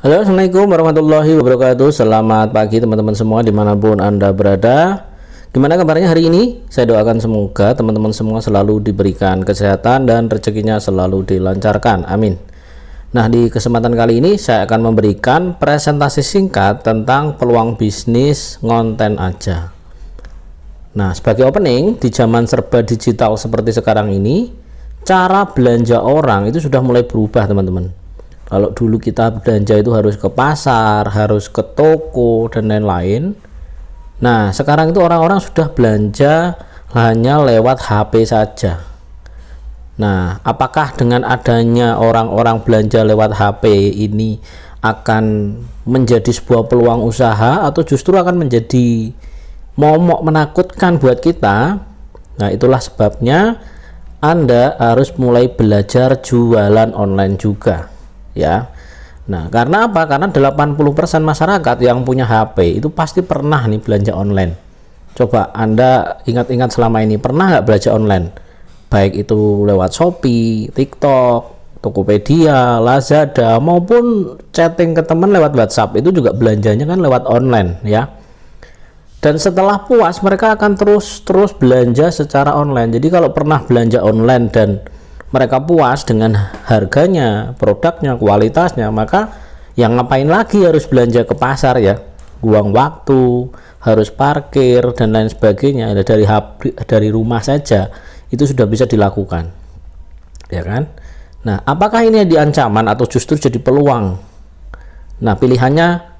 Halo, assalamualaikum warahmatullahi wabarakatuh. Selamat pagi teman-teman semua dimanapun Anda berada. Gimana kabarnya hari ini? Saya doakan semoga teman-teman semua selalu diberikan kesehatan dan rezekinya selalu dilancarkan, amin. Nah, di kesempatan kali ini saya akan memberikan presentasi singkat tentang peluang bisnis ngonten aja. Nah, sebagai opening, di zaman serba digital seperti sekarang ini, cara belanja orang itu sudah mulai berubah teman-teman. Kalau dulu kita belanja itu harus ke pasar, harus ke toko dan lain-lain. Nah, sekarang itu orang-orang sudah belanja hanya lewat HP saja. Nah, apakah dengan adanya orang-orang belanja lewat HP ini akan menjadi sebuah peluang usaha atau justru akan menjadi momok menakutkan buat kita? Nah, itulah sebabnya Anda harus mulai belajar jualan online juga. Ya, nah karena apa? Karena 80% masyarakat yang punya HP itu pasti pernah nih belanja online. Coba Anda ingat-ingat selama ini pernah nggak belanja online, baik itu lewat Shopee, TikTok, Tokopedia, Lazada, maupun chatting ke teman lewat WhatsApp, itu juga belanjanya kan lewat online ya. Dan setelah puas mereka akan terus belanja secara online. Jadi kalau pernah belanja online dan mereka puas dengan harganya, produknya, kualitasnya, maka yang ngapain lagi harus belanja ke pasar ya, buang waktu, harus parkir dan lain sebagainya. Dari rumah saja itu sudah bisa dilakukan, ya kan? Nah, apakah ini ancaman atau justru jadi peluang? Nah, pilihannya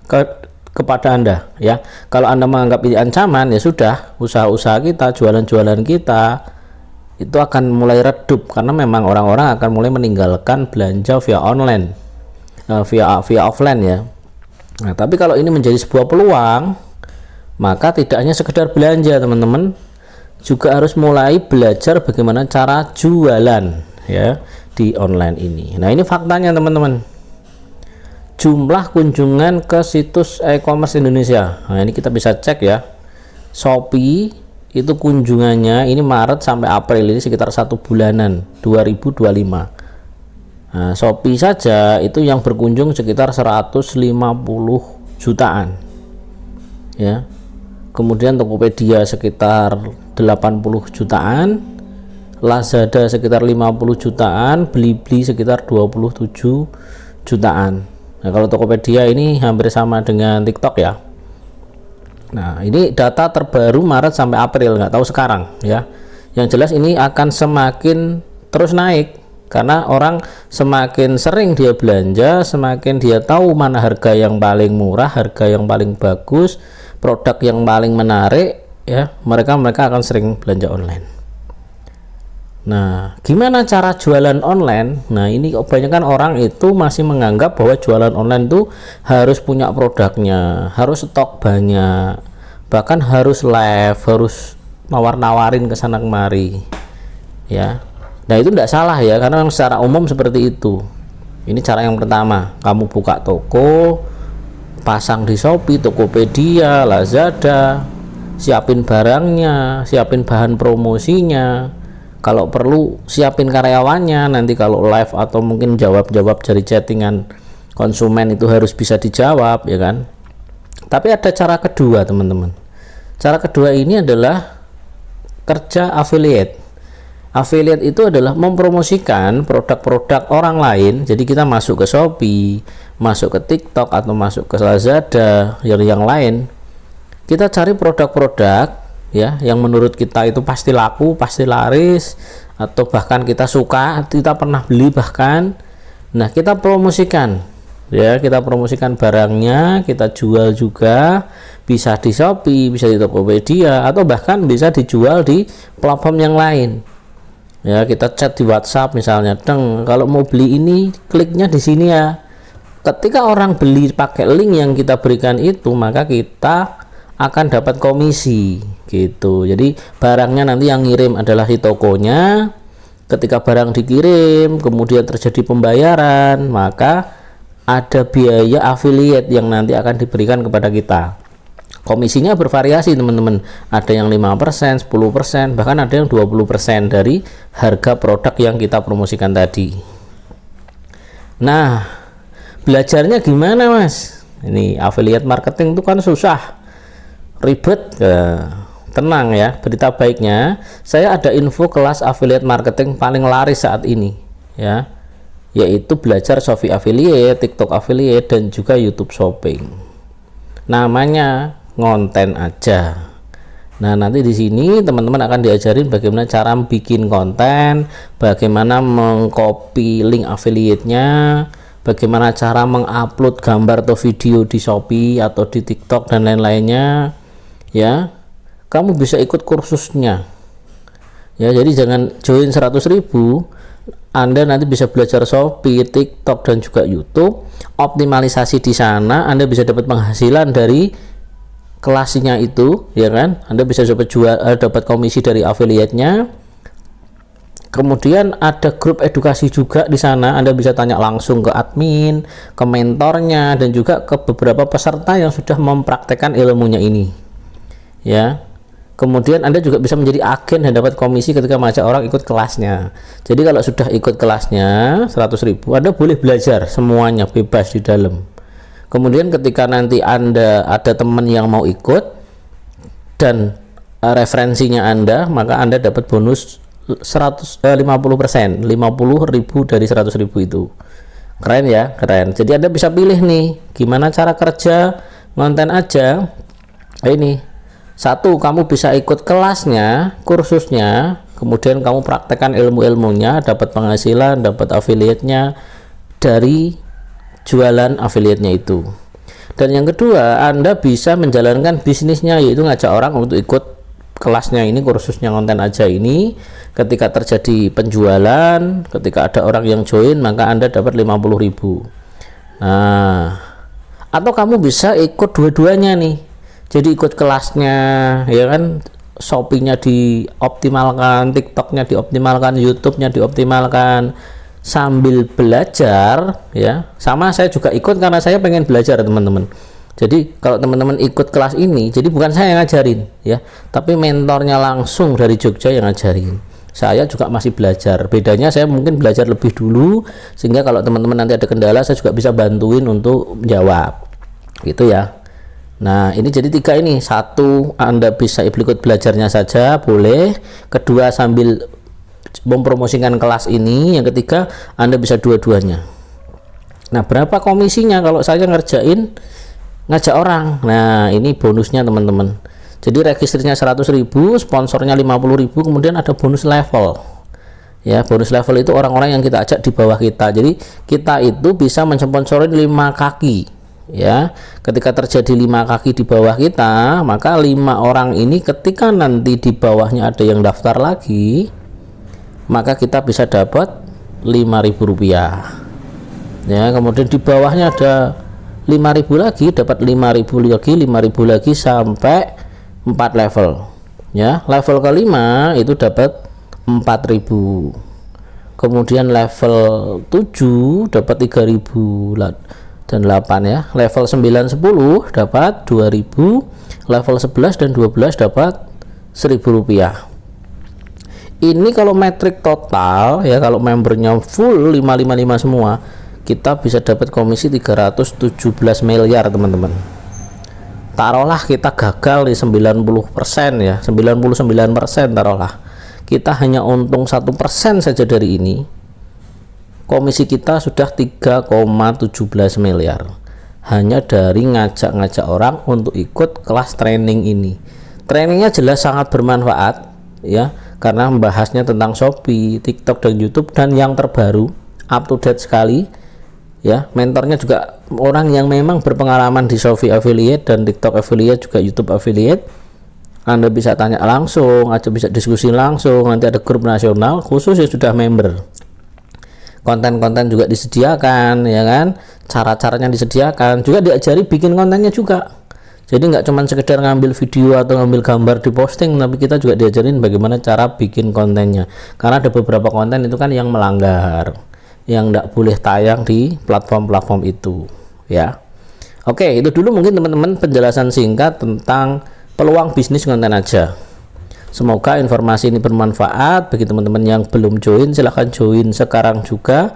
kepada Anda ya. Kalau Anda menganggap ini ancaman, ya sudah, usaha-usaha kita, jualan-jualan kita itu akan mulai redup karena memang orang-orang akan mulai meninggalkan belanja via online, via offline ya. Nah, tapi kalau ini menjadi sebuah peluang, maka tidak hanya sekedar belanja teman-teman, juga harus mulai belajar bagaimana cara jualan ya di online ini. Nah, ini faktanya teman-teman. Jumlah kunjungan ke situs e-commerce Indonesia. Nah, ini kita bisa cek ya. Shopee itu kunjungannya ini Maret sampai April ini sekitar 1 bulanan 2025. Nah, Shopee saja itu yang berkunjung sekitar 150 jutaan ya. Kemudian Tokopedia sekitar 80 jutaan, Lazada sekitar 50 jutaan, Blibli sekitar 27 jutaan. Nah, kalau Tokopedia ini hampir sama dengan TikTok ya. Nah, ini data terbaru Maret sampai April, nggak tahu sekarang ya. Yang jelas ini akan semakin terus naik karena orang semakin sering dia belanja, semakin dia tahu mana harga yang paling murah, harga yang paling bagus, produk yang paling menarik ya. Mereka akan sering belanja online. Nah, gimana cara jualan online? Nah, ini kebanyakan orang itu masih menganggap bahwa jualan online itu harus punya produknya, harus stok banyak, bahkan harus live, harus nawar-nawarin ke sana kemari ya. Nah, itu tidak salah ya, karena secara umum seperti itu. Ini cara yang pertama, kamu buka toko, pasang di Shopee, Tokopedia, Lazada, siapin barangnya, siapin bahan promosinya, kalau perlu siapin karyawannya, nanti kalau live atau mungkin jawab-jawab dari chattingan konsumen itu harus bisa dijawab ya kan. Tapi ada cara kedua teman-teman. Cara kedua ini adalah kerja affiliate. Affiliate itu adalah mempromosikan produk-produk orang lain. Jadi kita masuk ke Shopee, masuk ke TikTok atau masuk ke Lazada yang lain, kita cari produk-produk ya yang menurut kita itu pasti laku, pasti laris, atau bahkan kita suka, kita pernah beli bahkan. Nah, kita promosikan ya, kita promosikan barangnya, kita jual juga, bisa di Shopee, bisa di Tokopedia, atau bahkan bisa dijual di platform yang lain ya. Kita chat di WhatsApp misalnya, kalau mau beli ini kliknya di sini ya. Ketika orang beli pakai link yang kita berikan itu, maka kita akan dapat komisi gitu. Jadi barangnya nanti yang ngirim adalah di tokonya. Ketika barang dikirim kemudian terjadi pembayaran, maka ada biaya affiliate yang nanti akan diberikan kepada kita. Komisinya bervariasi teman-teman, ada yang 5%, 10%, bahkan ada yang 20% dari harga produk yang kita promosikan tadi. Nah, Belajarnya gimana Mas? Ini affiliate marketing itu kan susah, ribet. Tenang ya, berita baiknya saya ada info kelas affiliate marketing paling laris saat ini ya, yaitu belajar Shopee affiliate, TikTok affiliate, dan juga YouTube shopping. Namanya Ngonten Aja. Nah, nanti di sini teman-teman akan diajarin bagaimana cara bikin konten, bagaimana mengcopy link affiliate-nya, bagaimana cara mengupload gambar atau video di Shopee atau di TikTok dan lain-lainnya. Ya, kamu bisa ikut kursusnya. Ya, jadi jangan join 100.000, Anda nanti bisa belajar Shopee, TikTok, dan juga YouTube. Optimalisasi di sana, Anda bisa dapat penghasilan dari kelasnya itu, ya kan? Anda bisa dapat komisi dari affiliate-nya. Kemudian ada grup edukasi juga di sana. Anda bisa tanya langsung ke admin, ke mentornya, dan juga ke beberapa peserta yang sudah mempraktekkan ilmunya ini. Ya. Kemudian Anda juga bisa menjadi agen dan dapat komisi ketika mengajak orang ikut kelasnya. Jadi kalau sudah ikut kelasnya 100.000, Anda boleh belajar semuanya bebas di dalam. Kemudian ketika nanti Anda ada teman yang mau ikut dan referensinya Anda, maka Anda dapat bonus 50%, 50.000 dari 100.000 itu. Keren ya, keren. Jadi Anda bisa pilih nih gimana cara kerja Ngonten Aja. Ini satu, kamu bisa ikut kelasnya, kursusnya, kemudian kamu praktekkan ilmu-ilmunya, dapat penghasilan, dapat affiliate-nya dari jualan affiliate-nya itu. Dan yang kedua, Anda bisa menjalankan bisnisnya, yaitu ngajak orang untuk ikut kelasnya ini, kursusnya Ngonten Aja ini. Ketika terjadi penjualan, ketika ada orang yang join, maka Anda dapat 50.000. Nah, atau kamu bisa ikut dua-duanya nih. Jadi ikut kelasnya, ya kan, Shopee-nya dioptimalkan, TikTok-nya dioptimalkan, YouTube-nya dioptimalkan, sambil belajar ya. Sama saya juga ikut karena saya pengen belajar teman-teman. Jadi kalau teman-teman ikut kelas ini, jadi bukan saya yang ngajarin ya, tapi mentornya langsung dari Jogja yang ngajarin. Saya juga masih belajar. Bedanya saya mungkin belajar lebih dulu, sehingga kalau teman-teman nanti ada kendala saya juga bisa bantuin untuk menjawab gitu ya. Nah, ini jadi 3 ini. Satu, Anda bisa ikut belajarnya saja boleh. Kedua, sambil mempromosikan kelas ini. Yang ketiga, Anda bisa dua-duanya. Nah, berapa komisinya kalau saya ngajak orang? Nah, ini bonusnya teman-teman. Jadi registrnya 100.000, sponsornya 50.000, kemudian ada bonus level. Ya, bonus level itu orang-orang yang kita ajak di bawah kita. Jadi kita itu bisa mensponsorin 5 kaki. Ya, ketika terjadi 5 kaki di bawah kita, maka 5 orang ini ketika nanti di bawahnya ada yang daftar lagi, maka kita bisa dapat 5.000 rupiah ya. Kemudian di bawahnya ada 5.000 lagi, dapat 5.000 lagi, 5.000 lagi sampai 4 level ya. Level kelima itu dapat 4.000, kemudian level 7 dapat 3.000 dan 8 ya. Level 9, 10 dapat 2.000, level 11 dan 12 dapat 1.000 rupiah. Ini kalau metrik total ya, kalau membernya full 555 semua, kita bisa dapat komisi 317 miliar teman-teman. Taruhlah kita gagal di 90% ya, 99% taruhlah. Kita hanya untung 1% saja dari ini. Komisi kita sudah 3,17 miliar hanya dari ngajak-ngajak orang untuk ikut kelas training ini. Trainingnya jelas sangat bermanfaat ya, karena membahasnya tentang Shopee, TikTok, dan YouTube, dan yang terbaru up to date sekali ya. Mentornya juga orang yang memang berpengalaman di Shopee affiliate dan TikTok affiliate, juga YouTube affiliate. Anda bisa tanya langsung, atau bisa diskusi langsung. Nanti ada grup nasional khusus yang sudah member. Konten-konten juga disediakan ya kan, cara-caranya disediakan, juga diajari bikin kontennya juga. Jadi nggak cuma sekedar ngambil video atau ngambil gambar di posting, tapi kita juga diajarin bagaimana cara bikin kontennya. Karena ada beberapa konten itu kan yang melanggar, yang nggak boleh tayang di platform-platform itu ya. Oke, itu dulu mungkin teman-teman penjelasan singkat tentang peluang bisnis Ngonten Aja. Semoga informasi ini bermanfaat bagi teman-teman yang belum join. Silahkan join sekarang juga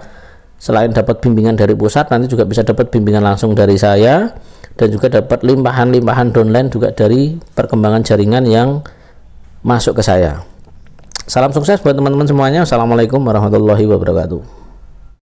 selain dapat bimbingan dari pusat, nanti juga bisa dapat bimbingan langsung dari saya, dan juga dapat limpahan-limpahan downline juga dari perkembangan jaringan yang masuk ke saya. Salam sukses buat teman-teman semuanya. Assalamualaikum warahmatullahi wabarakatuh.